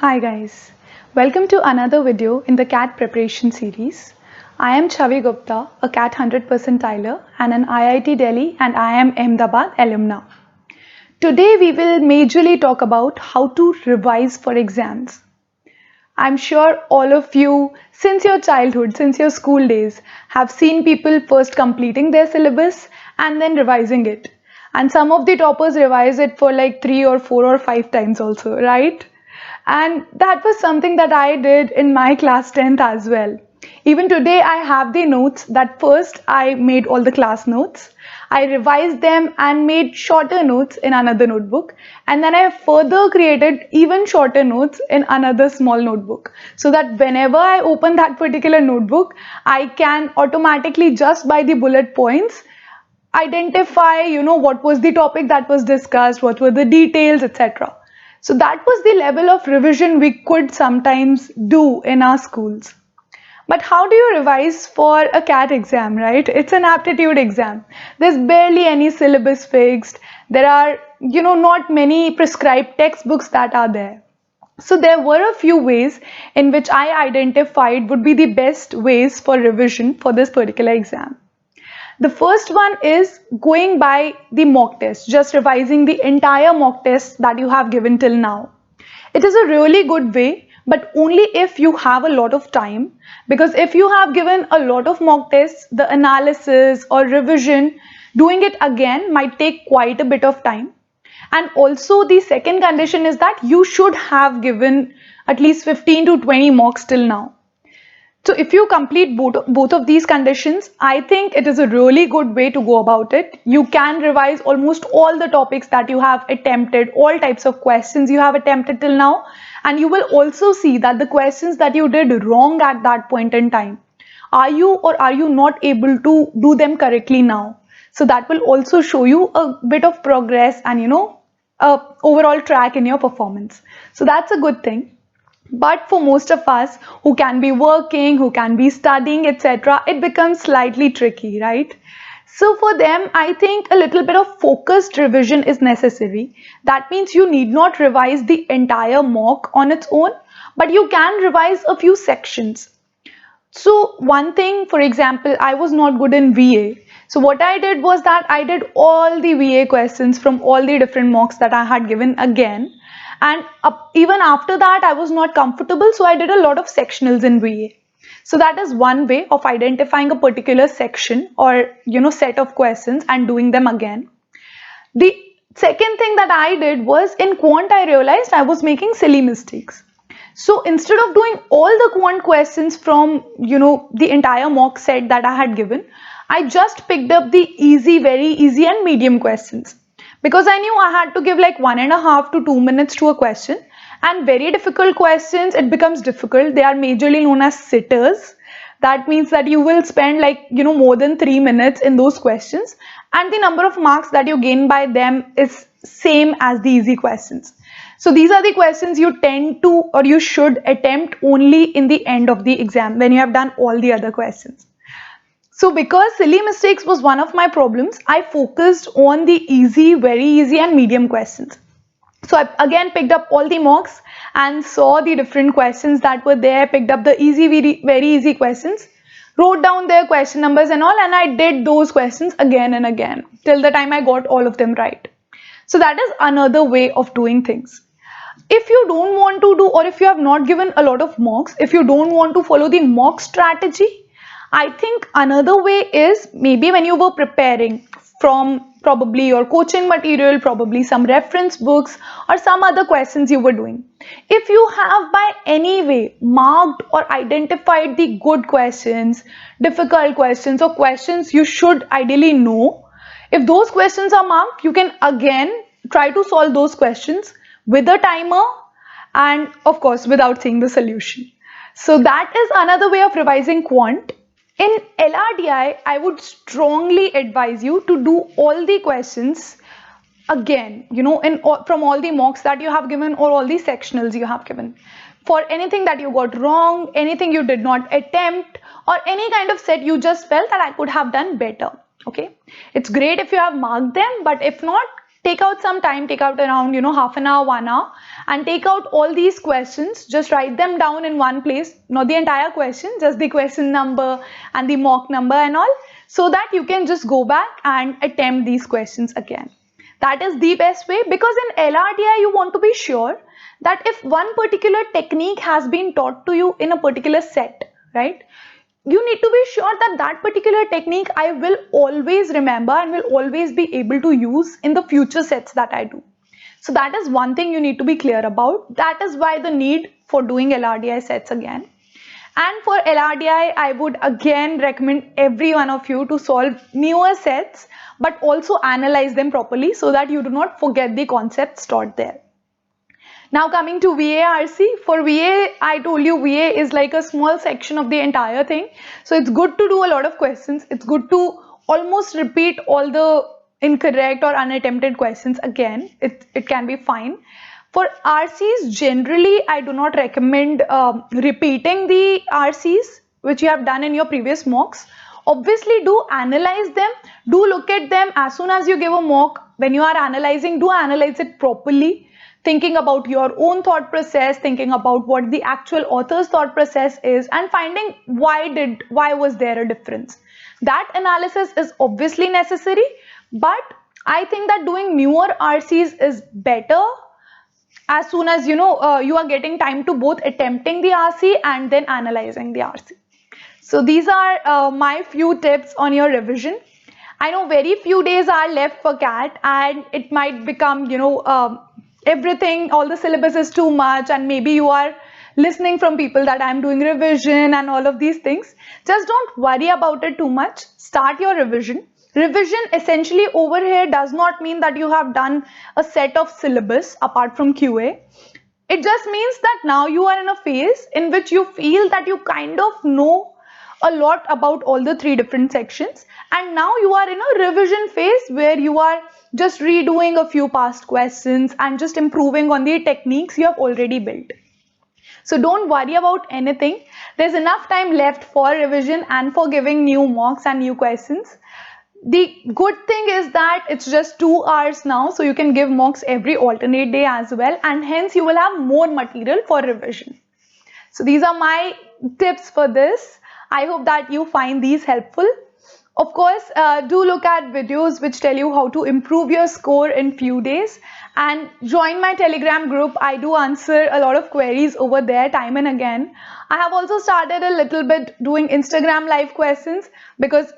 Hi guys, welcome to another video in the CAT preparation series. I am Chavi Gupta, a CAT 100 percentiler and an IIT Delhi and IIM Ahmedabad alumna. Today we will majorly talk about how to revise for exams. I'm sure all of you, since your childhood, since your school days, have seen people first completing their syllabus and then revising it. And some of the toppers revise it for like 3 or 4 or 5 times also, right? And that was something that I did in my class 10th as well. Even today, I have the notes that first I made all the class notes. I revised them and made shorter notes in another notebook. And then I further created even shorter notes in another small notebook. So that whenever I open that particular notebook, I can automatically, just by the bullet points, identify, what was the topic that was discussed, what were the details, etc. So that was the level of revision we could sometimes do in our schools. But how do you revise for a CAT exam, right? It's an aptitude exam. There's barely any syllabus fixed. There are, not many prescribed textbooks that are there. So there were a few ways in which I identified would be the best ways for revision for this particular exam. The first one is going by the mock test, just revising the entire mock test that you have given till now. It is a really good way, but only if you have a lot of time, because if you have given a lot of mock tests, the analysis or revision, doing it again might take quite a bit of time. And also the second condition is that you should have given at least 15 to 20 mocks till now. So if you complete both of these conditions, I think it is a really good way to go about it. You can revise almost all the topics that you have attempted, all types of questions you have attempted till now, and you will also see that the questions that you did wrong at that point in time, are you or are you not able to do them correctly now? So that will also show you a bit of progress and a overall track in your performance. So that's a good thing. But for most of us who can be working, who can be studying, etc., it becomes slightly tricky, right? So for them, I think a little bit of focused revision is necessary. That means you need not revise the entire mock on its own, but you can revise a few sections. So one thing, for example, I was not good in VA. So what I did was that I did all the VA questions from all the different mocks that I had given again. And even after that, I was not comfortable. So I did a lot of sectionals in VA. So that is one way of identifying a particular section or, set of questions and doing them again. The second thing that I did was in quant, I realized I was making silly mistakes. So instead of doing all the quant questions from, the entire mock set that I had given, I just picked up the easy, very easy and medium questions. Because I knew I had to give like 1.5 to 2 minutes to a question. And very difficult questions, it becomes difficult. They are majorly known as sitters. That means that you will spend like, more than 3 minutes in those questions. And the number of marks that you gain by them is same as the easy questions. So these are the questions you tend to or you should attempt only in the end of the exam when you have done all the other questions. So because silly mistakes was one of my problems, I focused on the easy, very easy and medium questions. So I again picked up all the mocks and saw the different questions that were there, picked up the easy, very easy questions, wrote down their question numbers and all, and I did those questions again and again till the time I got all of them right. So that is another way of doing things. If you don't want to do, or if you have not given a lot of mocks, if you don't want to follow the mock strategy, I think another way is maybe when you were preparing from probably your coaching material, probably some reference books or some other questions you were doing. If you have by any way marked or identified the good questions, difficult questions or questions you should ideally know, if those questions are marked, you can again try to solve those questions with a timer and of course without seeing the solution. So that is another way of revising quant. In LRDI, I would strongly advise you to do all the questions again, from all the mocks that you have given or all the sectionals you have given. For anything that you got wrong, anything you did not attempt, or any kind of set you just felt that I could have done better. Okay, it's great if you have marked them, but if not, Take out some time, take out around, half an hour, 1 hour, and take out all these questions. Just write them down in one place, not the entire question, just the question number and the mock number and all, so that you can just go back and attempt these questions again. That is the best way, because in LRDI you want to be sure that if one particular technique has been taught to you in a particular set, right? You need to be sure that that particular technique I will always remember and will always be able to use in the future sets that I do. So that is one thing you need to be clear about. That is why the need for doing LRDI sets again. And for LRDI, I would again recommend every one of you to solve newer sets, but also analyze them properly so that you do not forget the concepts taught there. Now coming to VA-RC, for VA, I told you VA is like a small section of the entire thing. So it's good to do a lot of questions. It's good to almost repeat all the incorrect or unattempted questions again. It can be fine. For RCs, generally, I do not recommend repeating the RCs which you have done in your previous mocks. Obviously, do analyze them. Do look at them as soon as you give a mock. When you are analyzing, do analyze it properly, thinking about your own thought process, thinking about what the actual author's thought process is, and finding why was there a difference. That analysis is obviously necessary, but I think that doing newer RCs is better as soon as you are getting time to both attempting the RC and then analyzing the RC. So these are my few tips on your revision. I know very few days are left for CAT, and it might become, everything, all the syllabus is too much, and maybe you are listening from people that I'm doing revision and all of these things. Just don't worry about it too much. Start your revision. Revision essentially over here does not mean that you have done a set of syllabus apart from QA. It just means that now you are in a phase in which you feel that you kind of know a lot about all the 3 different sections, and now you are in a revision phase where you are just redoing a few past questions and just improving on the techniques you have already built. So don't worry about anything. There's enough time left for revision and for giving new mocks and new questions. The good thing is that it's just 2 hours now, so you can give mocks every alternate day as well, and hence you will have more material for revision. So these are my tips for this. I hope that you find these helpful. Of course, do look at videos which tell you how to improve your score in few days, and join my Telegram group. I do answer a lot of queries over there time and again. I have also started a little bit doing Instagram live questions because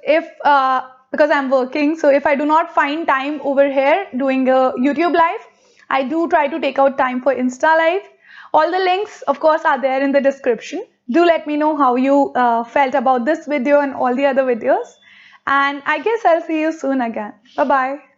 I'm working. So if I do not find time over here doing a YouTube live, I do try to take out time for Insta live. All the links, of course, are there in the description. Do let me know how you felt about this video and all the other videos. And I guess I'll see you soon again. Bye-bye.